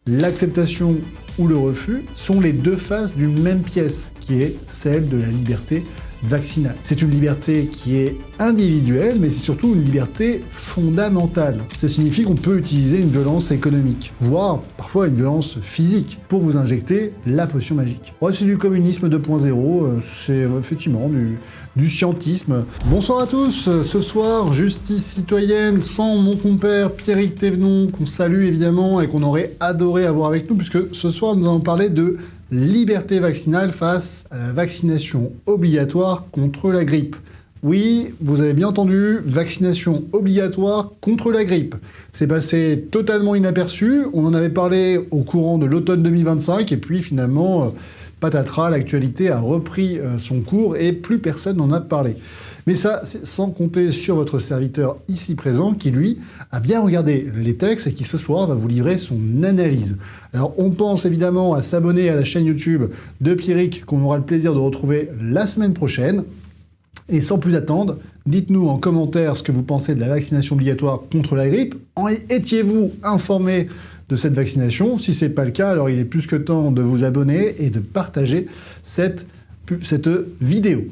L'acceptation ou le refus sont les deux faces d'une même pièce, qui est celle de la liberté vaccinale. C'est une liberté qui est individuelle, mais c'est surtout une liberté fondamentale. Ça signifie qu'on peut utiliser une violence économique, voire parfois une violence physique, pour vous injecter la potion magique. Ouais, c'est du communisme 2.0, c'est effectivement du scientisme. Bonsoir à tous, ce soir, Justice citoyenne, sans mon compère Pierrick Thévenon, qu'on salue évidemment et qu'on aurait adoré avoir avec nous, puisque ce soir nous allons parler de liberté vaccinale face à la vaccination obligatoire contre la grippe. Oui, vous avez bien entendu, vaccination obligatoire contre la grippe. C'est passé totalement inaperçu, on en avait parlé au courant de l'automne 2025, et puis finalement, patatras, l'actualité a repris son cours et plus personne n'en a parlé. Mais ça, c'est sans compter sur votre serviteur ici présent qui, lui, a bien regardé les textes et qui, ce soir, va vous livrer son analyse. Alors, on pense évidemment à s'abonner à la chaîne YouTube de Pierrick, qu'on aura le plaisir de retrouver la semaine prochaine. Et sans plus attendre, dites-nous en commentaire ce que vous pensez de la vaccination obligatoire contre la grippe. Étiez-vous informé de cette vaccination? Si ce n'est pas le cas, alors il est plus que temps de vous abonner et de partager cette vidéo.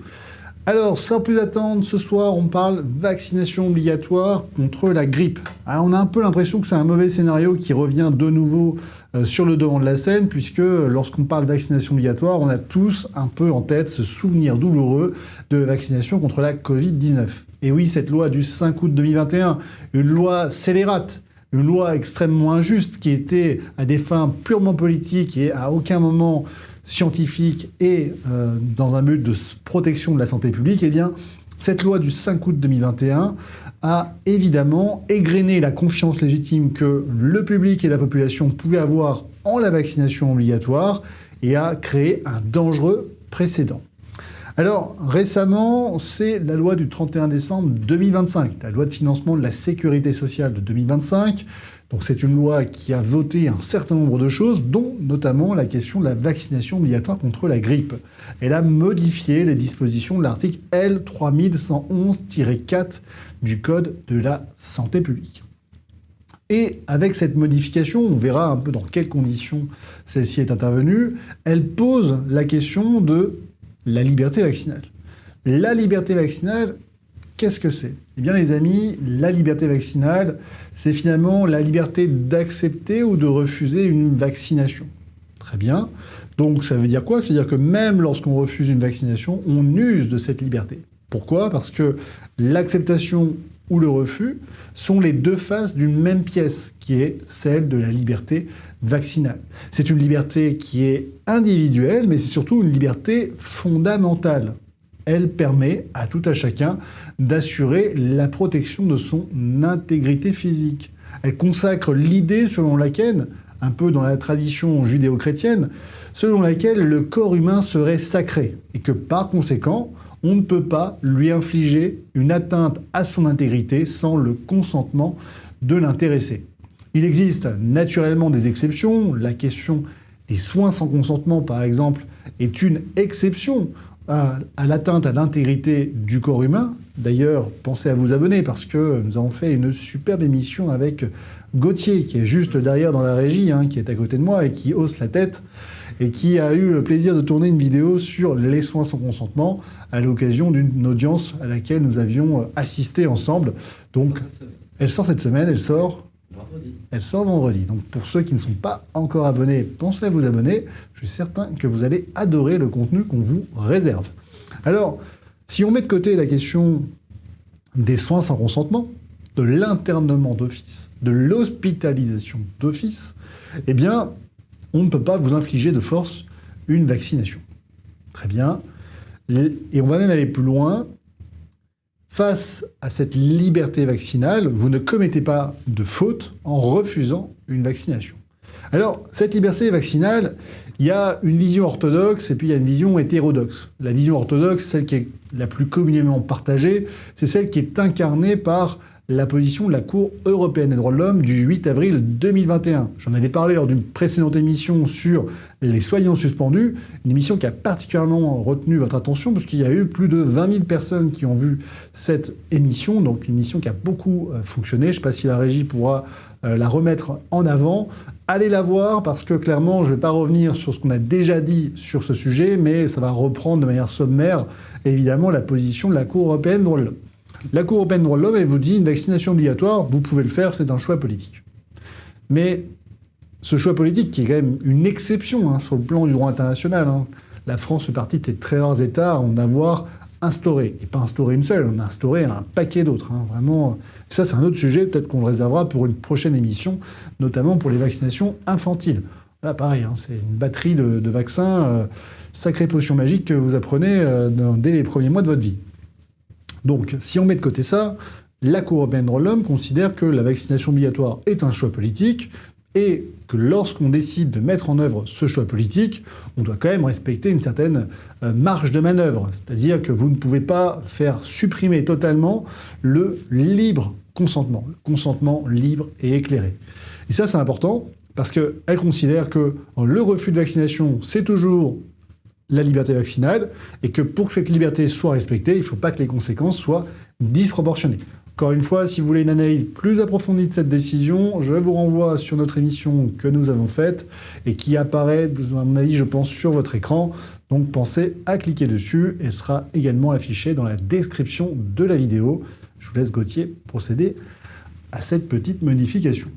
Alors, sans plus attendre, ce soir, on parle vaccination obligatoire contre la grippe. Alors, on a un peu l'impression que c'est un mauvais scénario qui revient de nouveau sur le devant de la scène, puisque lorsqu'on parle vaccination obligatoire, on a tous un peu en tête ce souvenir douloureux de la vaccination contre la Covid-19. Et oui, cette loi du 5 août 2021, une loi scélérate, une loi extrêmement injuste qui était à des fins purement politiques et à aucun moment scientifique et dans un but de protection de la santé publique, eh bien, cette loi du 5 août 2021 a évidemment égrené la confiance légitime que le public et la population pouvaient avoir en la vaccination obligatoire et a créé un dangereux précédent. Alors, récemment, c'est la loi du 31 décembre 2025, la loi de financement de la sécurité sociale de 2025. Donc c'est une loi qui a voté un certain nombre de choses, dont notamment la question de la vaccination obligatoire contre la grippe. Elle a modifié les dispositions de l'article L 3111-4 du Code de la santé publique. Et avec cette modification, on verra un peu dans quelles conditions celle-ci est intervenue, elle pose la question de la liberté vaccinale. La liberté vaccinale, qu'est-ce que c'est? Eh bien les amis, la liberté vaccinale, c'est finalement la liberté d'accepter ou de refuser une vaccination. Très bien. Donc ça veut dire quoi? C'est-à-dire que même lorsqu'on refuse une vaccination, on use de cette liberté. Pourquoi? Parce que l'acceptation ou le refus sont les deux faces d'une même pièce, qui est celle de la liberté vaccinale. C'est une liberté qui est individuelle, mais c'est surtout une liberté fondamentale. Elle permet à tout à chacun d'assurer la protection de son intégrité physique. Elle consacre l'idée selon laquelle, un peu dans la tradition judéo-chrétienne, selon laquelle le corps humain serait sacré et que par conséquent, on ne peut pas lui infliger une atteinte à son intégrité sans le consentement de l'intéressé. Il existe naturellement des exceptions. La question des soins sans consentement, par exemple, est une exception à l'atteinte à l'intégrité du corps humain. D'ailleurs, pensez à vous abonner parce que nous avons fait une superbe émission avec Gauthier, qui est juste derrière dans la régie, qui est à côté de moi et qui hausse la tête et qui a eu le plaisir de tourner une vidéo sur les soins sans consentement à l'occasion d'une audience à laquelle nous avions assisté ensemble. Donc, elle sort cette semaine, elle sort vendredi. Elle sort vendredi. Donc pour ceux qui ne sont pas encore abonnés, pensez à vous abonner. Je suis certain que vous allez adorer le contenu qu'on vous réserve. Alors, si on met de côté la question des soins sans consentement, de l'internement d'office, de l'hospitalisation d'office, eh bien, on ne peut pas vous infliger de force une vaccination. Très bien. Et on va même aller plus loin. Face à cette liberté vaccinale, vous ne commettez pas de faute en refusant une vaccination. Alors, cette liberté vaccinale, il y a une vision orthodoxe et puis il y a une vision hétérodoxe. La vision orthodoxe, celle qui est la plus communément partagée, c'est celle qui est incarnée par la position de la Cour européenne des droits de l'homme du 8 avril 2021. J'en avais parlé lors d'une précédente émission sur les soignants suspendus, une émission qui a particulièrement retenu votre attention parce qu'il y a eu plus de 20 000 personnes qui ont vu cette émission, donc une émission qui a beaucoup fonctionné. Je ne sais pas si la régie pourra la remettre en avant. Allez la voir parce que clairement, je ne vais pas revenir sur ce qu'on a déjà dit sur ce sujet, mais ça va reprendre de manière sommaire, évidemment, la position de la Cour européenne des droits de l'homme. La Cour européenne des droits de l'homme, elle vous dit une vaccination obligatoire, vous pouvez le faire, c'est un choix politique. Mais ce choix politique, qui est quand même une exception sur le plan du droit international, la France fait partie de ces très rares États à en avoir instauré. Et pas instauré une seule, on a instauré un paquet d'autres. Vraiment. Ça, c'est un autre sujet, peut-être qu'on le réservera pour une prochaine émission, notamment pour les vaccinations infantiles. Là, pareil, c'est une batterie de vaccins, sacrée potion magique que vous apprenez dès les premiers mois de votre vie. Donc, si on met de côté ça, la Cour européenne des droits de l'homme considère que la vaccination obligatoire est un choix politique et que lorsqu'on décide de mettre en œuvre ce choix politique, on doit quand même respecter une certaine marge de manœuvre. C'est-à-dire que vous ne pouvez pas faire supprimer totalement le libre consentement. Le consentement libre et éclairé. Et ça, c'est important parce qu'elle considère que le refus de vaccination, c'est toujours la liberté vaccinale, et que pour que cette liberté soit respectée, il ne faut pas que les conséquences soient disproportionnées. Encore une fois, si vous voulez une analyse plus approfondie de cette décision, je vous renvoie sur notre émission que nous avons faite, et qui apparaît, à mon avis, je pense, sur votre écran. Donc pensez à cliquer dessus, et elle sera également affichée dans la description de la vidéo. Je vous laisse Gauthier procéder à cette petite modification.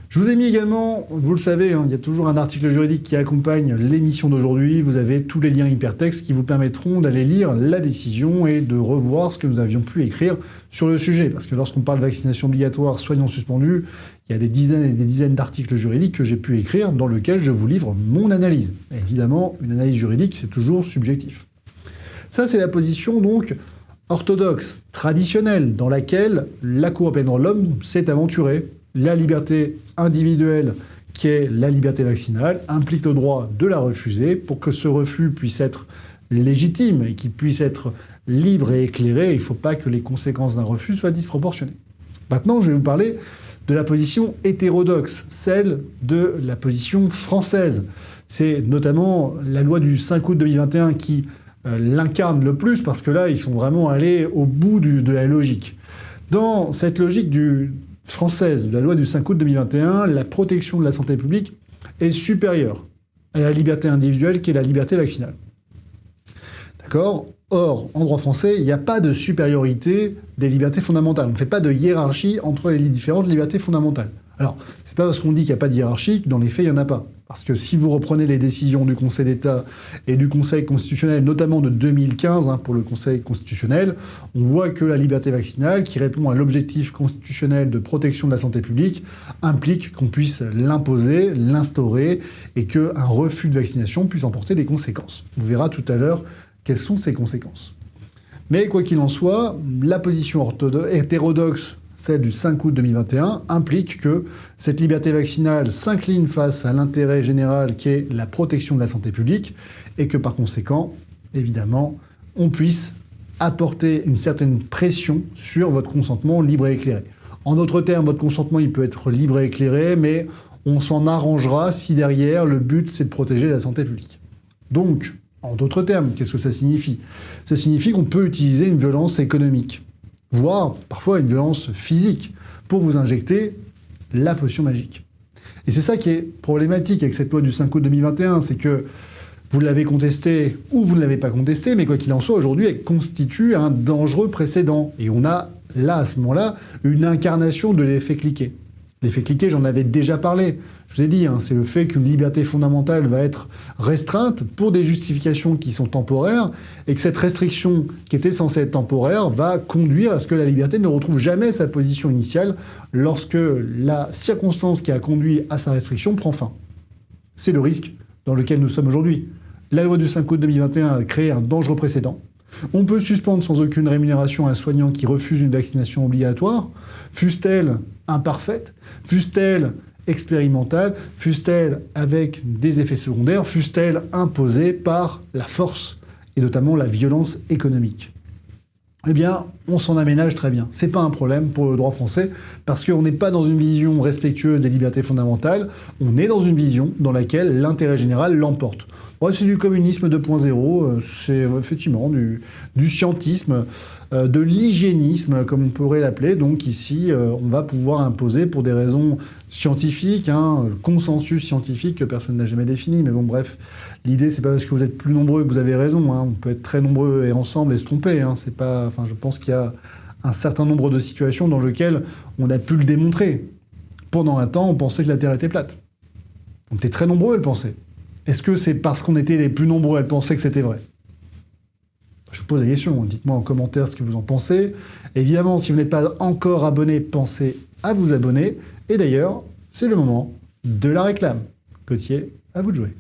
Je vous ai mis également, vous le savez, il y a toujours un article juridique qui accompagne l'émission d'aujourd'hui. Vous avez tous les liens hypertextes qui vous permettront d'aller lire la décision et de revoir ce que nous avions pu écrire sur le sujet. Parce que lorsqu'on parle de vaccination obligatoire, soignants suspendus, il y a des dizaines et des dizaines d'articles juridiques que j'ai pu écrire dans lesquels je vous livre mon analyse. Et évidemment, une analyse juridique, c'est toujours subjectif. Ça, c'est la position donc orthodoxe, traditionnelle, dans laquelle la Cour européenne des droits de l'homme s'est aventurée. La liberté individuelle, qui est la liberté vaccinale, implique le droit de la refuser pour que ce refus puisse être légitime et qu'il puisse être libre et éclairé. Il ne faut pas que les conséquences d'un refus soient disproportionnées. Maintenant, je vais vous parler de la position hétérodoxe, celle de la position française. C'est notamment la loi du 5 août 2021 qui l'incarne le plus, parce que là, ils sont vraiment allés au bout de la logique. Dans cette logique française de la loi du 5 août 2021, la protection de la santé publique est supérieure à la liberté individuelle qui est la liberté vaccinale. D'accord ? Or, en droit français, il n'y a pas de supériorité des libertés fondamentales. On ne fait pas de hiérarchie entre les différentes libertés fondamentales. Alors, c'est pas parce qu'on dit qu'il n'y a pas de hiérarchie que dans les faits, il n'y en a pas. Parce que si vous reprenez les décisions du Conseil d'État et du Conseil constitutionnel, notamment de 2015 pour le Conseil constitutionnel, on voit que la liberté vaccinale, qui répond à l'objectif constitutionnel de protection de la santé publique, implique qu'on puisse l'imposer, l'instaurer, et qu'un refus de vaccination puisse emporter des conséquences. On verra tout à l'heure quelles sont ces conséquences. Mais quoi qu'il en soit, la position hétérodoxe, celle du 5 août 2021, implique que cette liberté vaccinale s'incline face à l'intérêt général qui est la protection de la santé publique et que par conséquent, évidemment, on puisse apporter une certaine pression sur votre consentement libre et éclairé. En d'autres termes, votre consentement, il peut être libre et éclairé, mais on s'en arrangera si derrière, le but, c'est de protéger la santé publique. Donc, en d'autres termes, qu'est-ce que ça signifie ? Ça signifie qu'on peut utiliser une violence économique, voire parfois une violence physique, pour vous injecter la potion magique. Et c'est ça qui est problématique avec cette loi du 5 août 2021, c'est que vous l'avez contestée ou vous ne l'avez pas contestée, mais quoi qu'il en soit, aujourd'hui, elle constitue un dangereux précédent. Et on a là, à ce moment-là, une incarnation de l'effet cliquet. L'effet cliquet, j'en avais déjà parlé. Je vous ai dit, c'est le fait qu'une liberté fondamentale va être restreinte pour des justifications qui sont temporaires, et que cette restriction, qui était censée être temporaire, va conduire à ce que la liberté ne retrouve jamais sa position initiale lorsque la circonstance qui a conduit à sa restriction prend fin. C'est le risque dans lequel nous sommes aujourd'hui. La loi du 5 août 2021 a créé un dangereux précédent. On peut suspendre sans aucune rémunération un soignant qui refuse une vaccination obligatoire, fût-elle imparfaite, fût-elle expérimentale, fût-elle avec des effets secondaires, fût-elle imposée par la force, et notamment la violence économique. eh bien, on s'en aménage très bien. C'est pas un problème pour le droit français, parce qu'on n'est pas dans une vision respectueuse des libertés fondamentales, on est dans une vision dans laquelle l'intérêt général l'emporte. Ouais, c'est du communisme 2.0, c'est effectivement du scientisme, de l'hygiénisme, comme on pourrait l'appeler. Donc ici, on va pouvoir imposer pour des raisons scientifiques, le consensus scientifique que personne n'a jamais défini. Mais bon, bref, l'idée, c'est pas parce que vous êtes plus nombreux que vous avez raison. On peut être très nombreux et ensemble et se tromper. C'est pas, je pense qu'il y a un certain nombre de situations dans lesquelles on a pu le démontrer. Pendant un temps, on pensait que la Terre était plate. On était très nombreux à le penser. Est-ce que c'est parce qu'on était les plus nombreux à le penser que c'était vrai? Je vous pose la question, dites-moi en commentaire ce que vous en pensez. Évidemment, si vous n'êtes pas encore abonné, pensez à vous abonner. Et d'ailleurs, c'est le moment de la réclame. Gauthier, à vous de jouer.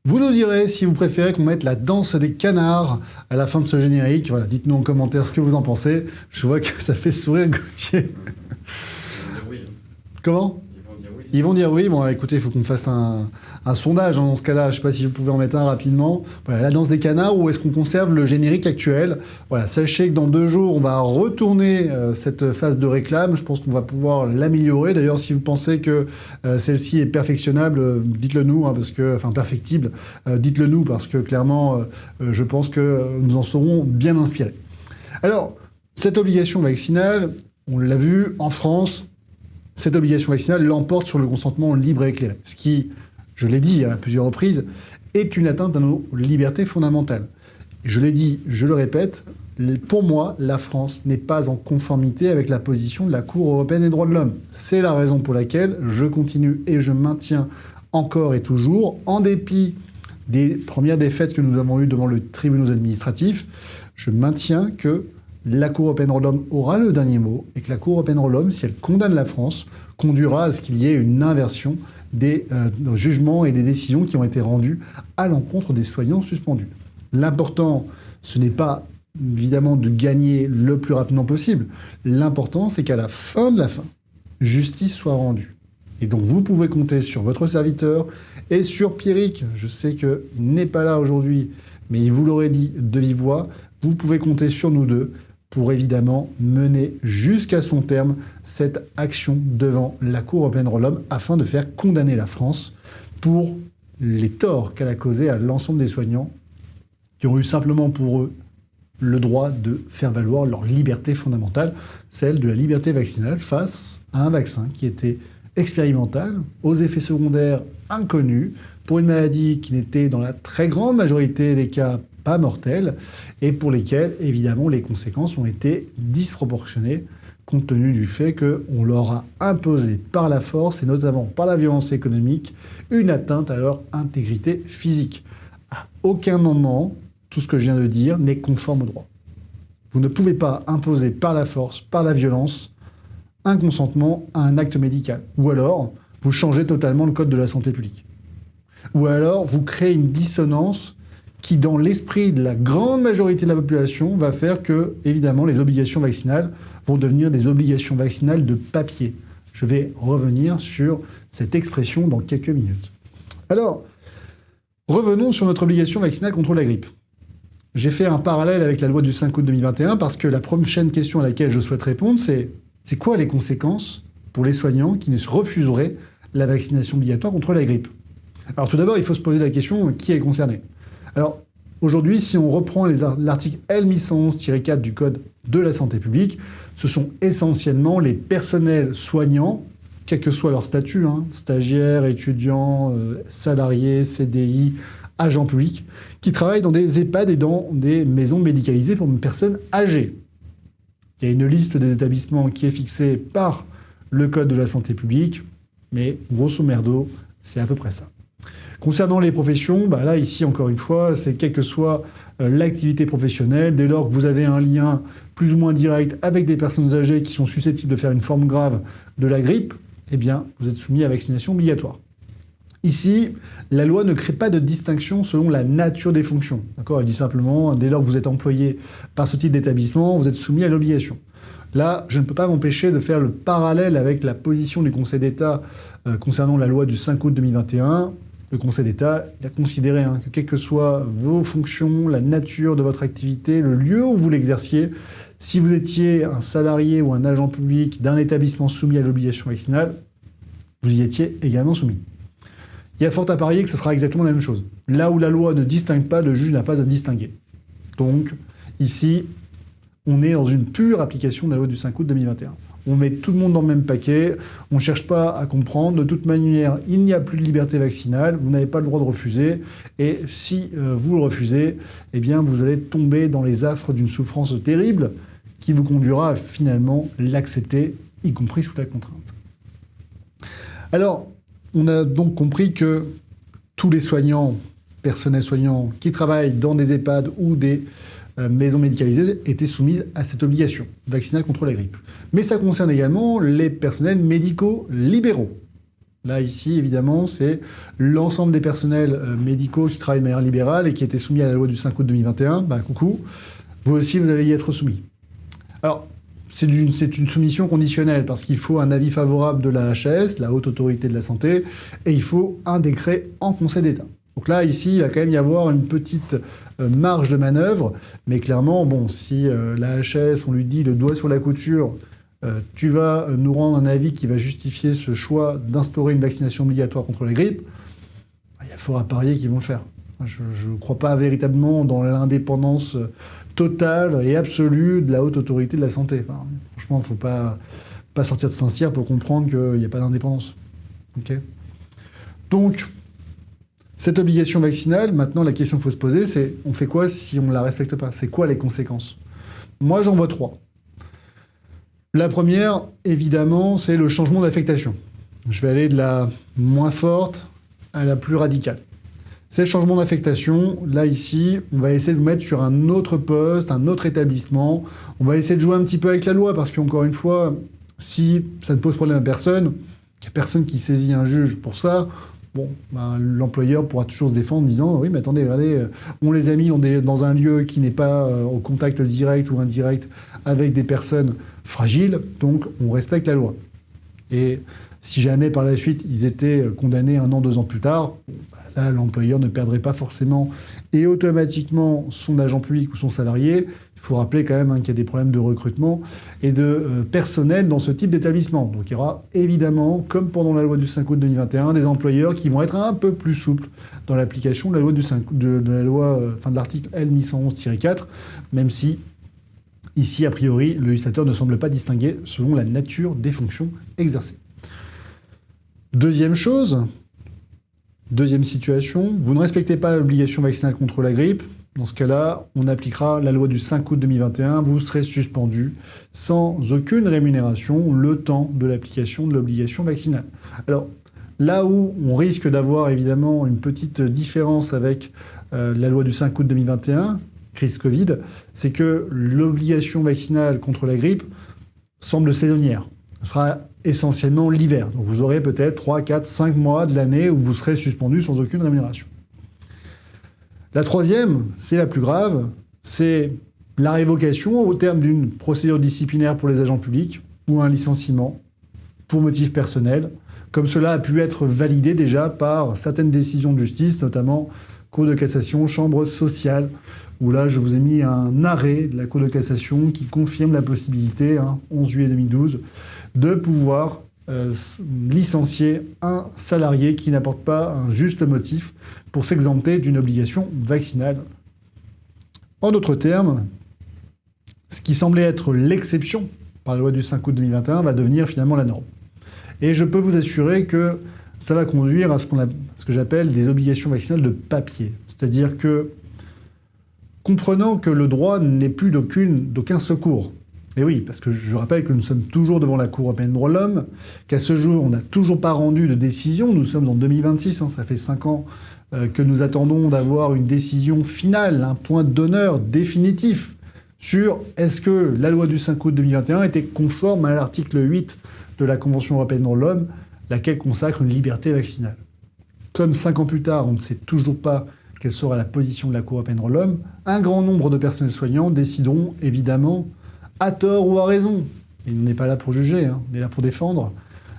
Vous nous direz si vous préférez qu'on mette la danse des canards à la fin de ce générique. Voilà, dites-nous en commentaire ce que vous en pensez. Je vois que ça fait sourire Gauthier. Ils vont dire oui. Comment ? Ils vont dire oui. Ils vont dire oui. Bon, écoutez, il faut qu'on fasse un sondage dans ce cas-là. Je ne sais pas si vous pouvez en mettre un rapidement. Voilà, la danse des canards, ou est-ce qu'on conserve le générique actuel? Voilà, sachez que dans 2 jours, on va retourner cette phase de réclame. Je pense qu'on va pouvoir l'améliorer. D'ailleurs, si vous pensez que celle-ci est perfectionnable, dites-le nous, parce que, enfin perfectible, dites-le nous, parce que clairement, je pense que nous en serons bien inspirés. Alors, cette obligation vaccinale, on l'a vu en France, cette obligation vaccinale l'emporte sur le consentement libre et éclairé. Ce qui, je l'ai dit à plusieurs reprises, est une atteinte à nos libertés fondamentales. Je l'ai dit, je le répète, pour moi, la France n'est pas en conformité avec la position de la Cour européenne des droits de l'homme. C'est la raison pour laquelle je continue et je maintiens encore et toujours, en dépit des premières défaites que nous avons eues devant le tribunal administratif, je maintiens que la Cour européenne des droits de l'homme aura le dernier mot et que la Cour européenne des droits de l'homme, si elle condamne la France, conduira à ce qu'il y ait une inversion des jugements et des décisions qui ont été rendues à l'encontre des soignants suspendus. L'important, ce n'est pas évidemment de gagner le plus rapidement possible. L'important, c'est qu'à la fin de la fin, justice soit rendue. Et donc vous pouvez compter sur votre serviteur et sur Pierrick. Je sais qu'il n'est pas là aujourd'hui, mais il vous l'aurait dit de vive voix. Vous pouvez compter sur nous deux pour évidemment mener jusqu'à son terme cette action devant la Cour européenne des droits de l'homme afin de faire condamner la France pour les torts qu'elle a causés à l'ensemble des soignants qui ont eu simplement pour eux le droit de faire valoir leur liberté fondamentale, celle de la liberté vaccinale face à un vaccin qui était expérimental, aux effets secondaires inconnus, pour une maladie qui n'était dans la très grande majorité des cas pas mortelle, et pour lesquels, évidemment, les conséquences ont été disproportionnées, compte tenu du fait qu'on leur a imposé par la force, et notamment par la violence économique, une atteinte à leur intégrité physique. À aucun moment, tout ce que je viens de dire n'est conforme au droit. Vous ne pouvez pas imposer par la force, par la violence, un consentement à un acte médical. Ou alors, vous changez totalement le code de la santé publique. Ou alors, vous créez une dissonance qui, dans l'esprit de la grande majorité de la population, va faire que, évidemment, les obligations vaccinales vont devenir des obligations vaccinales de papier. Je vais revenir sur cette expression dans quelques minutes. Alors, revenons sur notre obligation vaccinale contre la grippe. J'ai fait un parallèle avec la loi du 5 août 2021 parce que la prochaine question à laquelle je souhaite répondre, c'est quoi les conséquences pour les soignants qui se refuseraient la vaccination obligatoire contre la grippe? Alors tout d'abord, il faut se poser la question, qui est concerné? Alors, aujourd'hui, si on reprend l'article L1111-4 du Code de la santé publique, ce sont essentiellement les personnels soignants, quel que soit leur statut, stagiaires, étudiants, salariés, CDI, agents publics, qui travaillent dans des EHPAD et dans des maisons médicalisées pour une personne âgée. Il y a une liste des établissements qui est fixée par le Code de la santé publique, mais grosso merdo, c'est à peu près ça. Concernant les professions, là, ici, encore une fois, c'est quelle que soit l'activité professionnelle, dès lors que vous avez un lien plus ou moins direct avec des personnes âgées qui sont susceptibles de faire une forme grave de la grippe, eh bien, vous êtes soumis à vaccination obligatoire. Ici, la loi ne crée pas de distinction selon la nature des fonctions. D'accord ? Elle dit simplement, dès lors que vous êtes employé par ce type d'établissement, vous êtes soumis à l'obligation. Là, je ne peux pas m'empêcher de faire le parallèle avec la position du Conseil d'État concernant la loi du 5 août 2021. Le Conseil d'État a considéré que quelles que soient vos fonctions, la nature de votre activité, le lieu où vous l'exerciez, si vous étiez un salarié ou un agent public d'un établissement soumis à l'obligation vaccinale, vous y étiez également soumis. Il y a fort à parier que ce sera exactement la même chose. Là où la loi ne distingue pas, le juge n'a pas à distinguer. Donc, ici, on est dans une pure application de la loi du 5 août 2021. On met tout le monde dans le même paquet, on ne cherche pas à comprendre. De toute manière, il n'y a plus de liberté vaccinale, vous n'avez pas le droit de refuser. Et si vous le refusez, eh bien, vous allez tomber dans les affres d'une souffrance terrible qui vous conduira à finalement l'accepter, y compris sous la contrainte. Alors, on a donc compris que tous les soignants, personnels soignants qui travaillent dans des EHPAD ou des maisons médicalisées étaient soumises à cette obligation vaccinale contre la grippe. Mais ça concerne également les personnels médicaux libéraux. Là, ici, évidemment, c'est l'ensemble des personnels médicaux qui travaillent de manière libérale et qui étaient soumis à la loi du 5 août 2021. Coucou, vous aussi, vous allez y être soumis. Alors, c'est une soumission conditionnelle parce qu'il faut un avis favorable de la HAS, la Haute Autorité de la Santé, et il faut un décret en Conseil d'État. Donc là, ici, il va quand même y avoir une petite marge de manœuvre, mais clairement, si la HAS, on lui dit le doigt sur la couture, tu vas nous rendre un avis qui va justifier ce choix d'instaurer une vaccination obligatoire contre la grippe, il y a fort à parier qu'ils vont le faire. Je ne crois pas véritablement dans l'indépendance totale et absolue de la Haute Autorité de la Santé. Franchement, il ne faut pas sortir de Saint-Cyr pour comprendre qu'il n'y a pas d'indépendance. Okay ? Donc, cette obligation vaccinale, maintenant, la question qu'il faut se poser, c'est on fait quoi si on ne la respecte pas ? C'est quoi les conséquences ? Moi, j'en vois 3. La première, évidemment, c'est le changement d'affectation. Je vais aller de la moins forte à la plus radicale. C'est le changement d'affectation. Là, ici, on va essayer de vous mettre sur un autre poste, un autre établissement. On va essayer de jouer un petit peu avec la loi, parce qu'encore une fois, si ça ne pose problème à personne, qu'il n'y a personne qui saisit un juge pour ça, l'employeur pourra toujours se défendre en disant « Oui, mais attendez, regardez, on les a mis dans un lieu qui n'est pas au contact direct ou indirect avec des personnes fragiles, donc on respecte la loi. » Et si jamais, par la suite, ils étaient condamnés 1 an, 2 ans plus tard, là, l'employeur ne perdrait pas forcément et automatiquement son agent public ou son salarié. Il faut rappeler quand même qu'il y a des problèmes de recrutement et de personnel dans ce type d'établissement. Donc il y aura évidemment, comme pendant la loi du 5 août 2021, des employeurs qui vont être un peu plus souples dans l'application de la loi de l'article L 1111-4, même si ici, a priori, le législateur ne semble pas distinguer selon la nature des fonctions exercées. Deuxième situation, vous ne respectez pas l'obligation vaccinale contre la grippe. Dans ce cas-là, on appliquera la loi du 5 août 2021. Vous serez suspendu sans aucune rémunération le temps de l'application de l'obligation vaccinale. Alors, là où on risque d'avoir évidemment une petite différence avec la loi du 5 août 2021, crise Covid, c'est que l'obligation vaccinale contre la grippe semble saisonnière. Ce sera essentiellement l'hiver. Donc vous aurez peut-être 3, 4, 5 mois de l'année où vous serez suspendu sans aucune rémunération. La troisième, c'est la plus grave, c'est la révocation au terme d'une procédure disciplinaire pour les agents publics ou un licenciement pour motif personnel, comme cela a pu être validé déjà par certaines décisions de justice, notamment Cour de cassation, Chambre sociale, où là je vous ai mis un arrêt de la Cour de cassation qui confirme la possibilité, 11 juillet 2012, de pouvoir licencier un salarié qui n'apporte pas un juste motif pour s'exempter d'une obligation vaccinale. En d'autres termes, ce qui semblait être l'exception par la loi du 5 août 2021 va devenir finalement la norme. Et je peux vous assurer que ça va conduire à ce que j'appelle des obligations vaccinales de papier. C'est-à-dire que, comprenant que le droit n'est plus d'aucun secours, Et oui, parce que je rappelle que nous sommes toujours devant la Cour européenne des droits de l'homme, qu'à ce jour, on n'a toujours pas rendu de décision. Nous sommes en 2026, ça fait 5 ans que nous attendons d'avoir une décision finale, un point d'honneur définitif sur est-ce que la loi du 5 août 2021 était conforme à l'article 8 de la Convention européenne des droits de l'homme, laquelle consacre une liberté vaccinale. Comme 5 ans plus tard, on ne sait toujours pas quelle sera la position de la Cour européenne des droits de l'homme, un grand nombre de personnels soignants décideront évidemment, à tort ou à raison, et on n'est pas là pour juger, on est là pour défendre,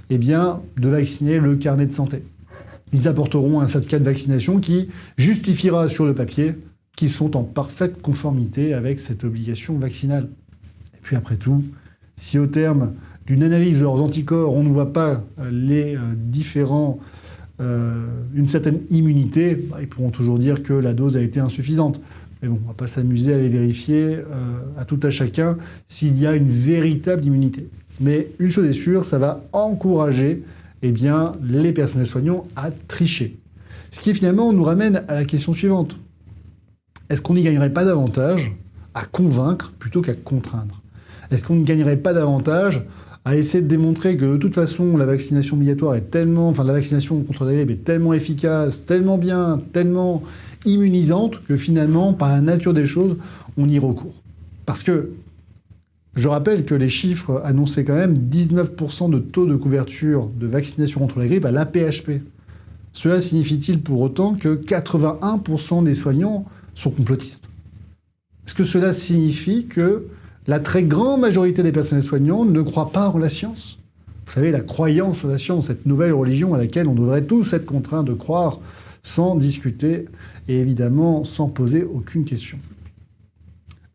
eh bien, de vacciner le carnet de santé. Ils apporteront un certificat de vaccination qui justifiera sur le papier qu'ils sont en parfaite conformité avec cette obligation vaccinale. Et puis après tout, si au terme d'une analyse de leurs anticorps, on ne voit pas les une certaine immunité, ils pourront toujours dire que la dose a été insuffisante. Mais bon, on ne va pas s'amuser à les vérifier à tout à chacun s'il y a une véritable immunité. Mais une chose est sûre, ça va encourager les personnels soignants à tricher. Ce qui finalement nous ramène à la question suivante. Est-ce qu'on n'y gagnerait pas davantage à convaincre plutôt qu'à contraindre? Est-ce qu'on ne gagnerait pas davantage à essayer de démontrer que de toute façon la vaccination obligatoire la vaccination contre la grippe est tellement efficace, tellement bien, tellement immunisante que finalement, par la nature des choses, on y recourt. Parce que je rappelle que les chiffres annonçaient quand même 19% de taux de couverture de vaccination contre la grippe à l'AP-HP. Cela signifie-t-il pour autant que 81% des soignants sont complotistes? Est-ce que cela signifie que la très grande majorité des personnels soignants ne croient pas en la science? Vous savez, la croyance en la science, cette nouvelle religion à laquelle on devrait tous être contraints de croire sans discuter et évidemment sans poser aucune question.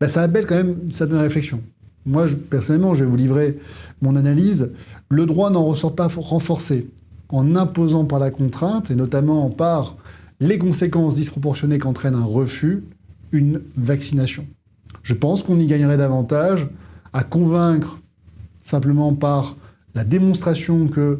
Ça appelle quand même une certaine réflexion. Moi, personnellement, je vais vous livrer mon analyse. Le droit n'en ressort pas renforcé en imposant par la contrainte, et notamment par les conséquences disproportionnées qu'entraîne un refus, une vaccination. Je pense qu'on y gagnerait davantage à convaincre simplement par la démonstration que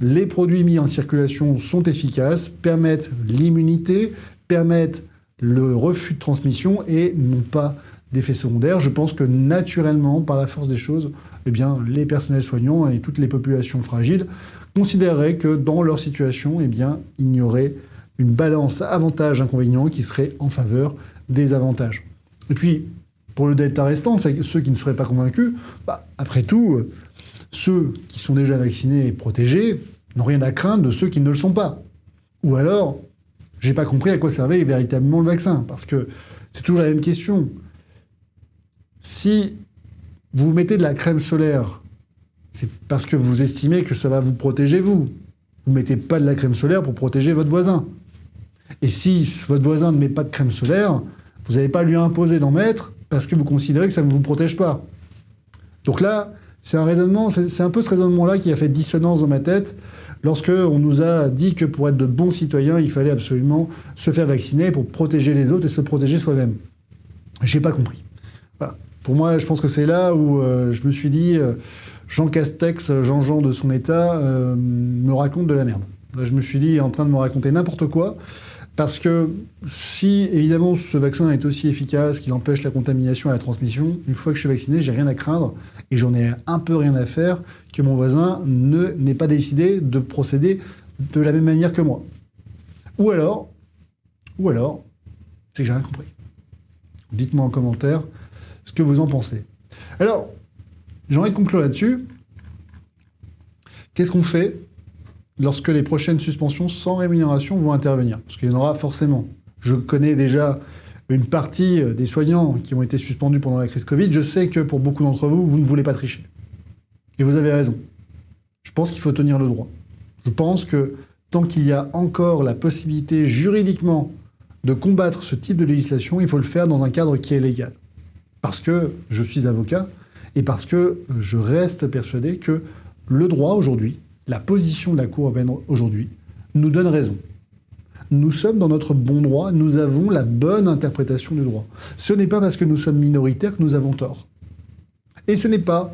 les produits mis en circulation sont efficaces, permettent l'immunité, permettent le refus de transmission et n'ont pas d'effets secondaires. Je pense que naturellement, par la force des choses, les personnels soignants et toutes les populations fragiles considéreraient que dans leur situation, il y aurait une balance avantage-inconvénient qui serait en faveur des avantages. Et puis, pour le delta restant, ceux qui ne seraient pas convaincus, après tout, ceux qui sont déjà vaccinés et protégés n'ont rien à craindre de ceux qui ne le sont pas. Ou alors, j'ai pas compris à quoi servait véritablement le vaccin, parce que c'est toujours la même question. Si vous mettez de la crème solaire, c'est parce que vous estimez que ça va vous protéger vous. Vous ne mettez pas de la crème solaire pour protéger votre voisin. Et si votre voisin ne met pas de crème solaire, vous n'allez pas lui imposer d'en mettre parce que vous considérez que ça ne vous protège pas. Donc là, c'est un raisonnement, c'est un peu ce raisonnement-là qui a fait dissonance dans ma tête lorsque on nous a dit que pour être de bons citoyens, il fallait absolument se faire vacciner pour protéger les autres et se protéger soi-même. J'ai pas compris. Voilà. Pour moi, je pense que c'est là où je me suis dit Jean Castex, Jean-Jean de son état, me raconte de la merde. Là, je me suis dit, il est en train de me raconter n'importe quoi. Parce que si, évidemment, ce vaccin est aussi efficace, qu'il empêche la contamination et la transmission, une fois que je suis vacciné, j'ai rien à craindre et j'en ai un peu rien à faire que mon voisin n'ait pas décidé de procéder de la même manière que moi. Ou alors, c'est que j'ai rien compris. Dites-moi en commentaire ce que vous en pensez. Alors, j'ai envie de conclure là-dessus. Qu'est-ce qu'on fait lorsque les prochaines suspensions sans rémunération vont intervenir? Parce qu'il y en aura forcément. Je connais déjà une partie des soignants qui ont été suspendus pendant la crise Covid. Je sais que pour beaucoup d'entre vous, vous ne voulez pas tricher. Et vous avez raison. Je pense qu'il faut tenir le droit. Je pense que tant qu'il y a encore la possibilité juridiquement de combattre ce type de législation, il faut le faire dans un cadre qui est légal. Parce que je suis avocat et parce que je reste persuadé que le droit aujourd'hui, la position de la Cour européenne aujourd'hui, nous donne raison. Nous sommes dans notre bon droit, nous avons la bonne interprétation du droit. Ce n'est pas parce que nous sommes minoritaires que nous avons tort. Et ce n'est pas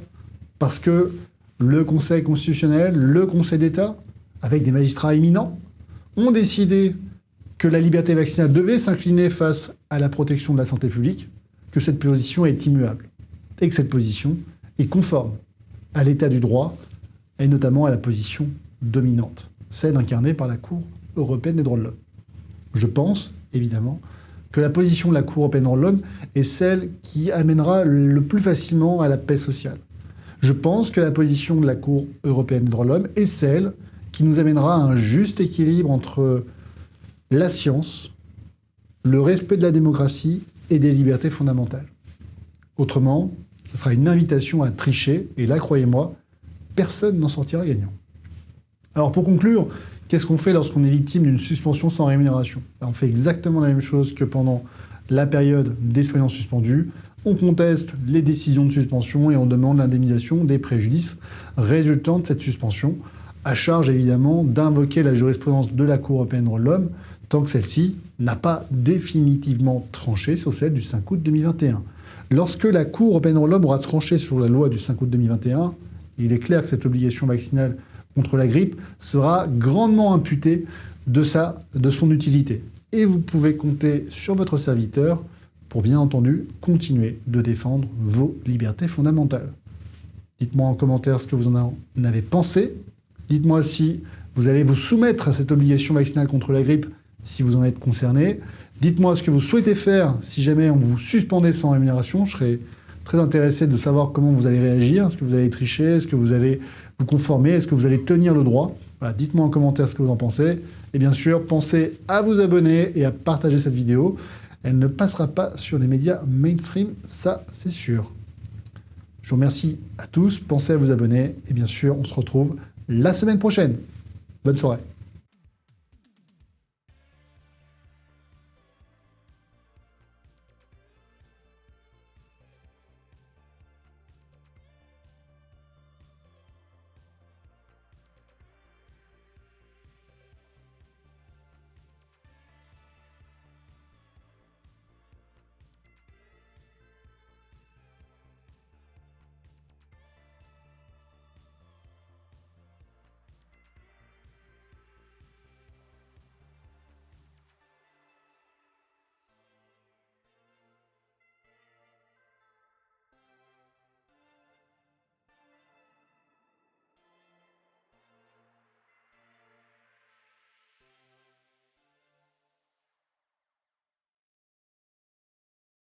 parce que le Conseil constitutionnel, le Conseil d'État, avec des magistrats éminents, ont décidé que la liberté vaccinale devait s'incliner face à la protection de la santé publique, que cette position est immuable. Et que cette position, est conforme à l'état du droit et notamment à la position dominante, celle incarnée par la Cour européenne des droits de l'homme. Je pense, évidemment, que la position de la Cour européenne des droits de l'homme est celle qui amènera le plus facilement à la paix sociale. Je pense que la position de la Cour européenne des droits de l'homme est celle qui nous amènera à un juste équilibre entre la science, le respect de la démocratie et des libertés fondamentales. Autrement, ce sera une invitation à tricher, et là, croyez-moi, personne n'en sortira gagnant. Alors pour conclure, qu'est-ce qu'on fait lorsqu'on est victime d'une suspension sans rémunération ? On fait exactement la même chose que pendant la période des soignants suspendus. On conteste les décisions de suspension et on demande l'indemnisation des préjudices résultant de cette suspension, à charge évidemment d'invoquer la jurisprudence de la Cour européenne des droits de l'homme tant que celle-ci n'a pas définitivement tranché sur celle du 5 août 2021. Lorsque la Cour européenne des droits de l'homme aura tranché sur la loi du 5 août 2021, il est clair que cette obligation vaccinale contre la grippe sera grandement imputée de son utilité. Et vous pouvez compter sur votre serviteur pour bien entendu continuer de défendre vos libertés fondamentales. Dites-moi en commentaire ce que vous en avez pensé. Dites-moi si vous allez vous soumettre à cette obligation vaccinale contre la grippe si vous en êtes concerné. Dites-moi ce que vous souhaitez faire si jamais on vous suspendait sans rémunération. Je serais très intéressé de savoir comment vous allez réagir. Est-ce que vous allez tricher ? Est-ce que vous allez vous conformer ? Est-ce que vous allez tenir le droit ? Voilà, dites-moi en commentaire ce que vous en pensez. Et bien sûr, pensez à vous abonner et à partager cette vidéo. Elle ne passera pas sur les médias mainstream, ça c'est sûr. Je vous remercie à tous, pensez à vous abonner et bien sûr on se retrouve la semaine prochaine. Bonne soirée.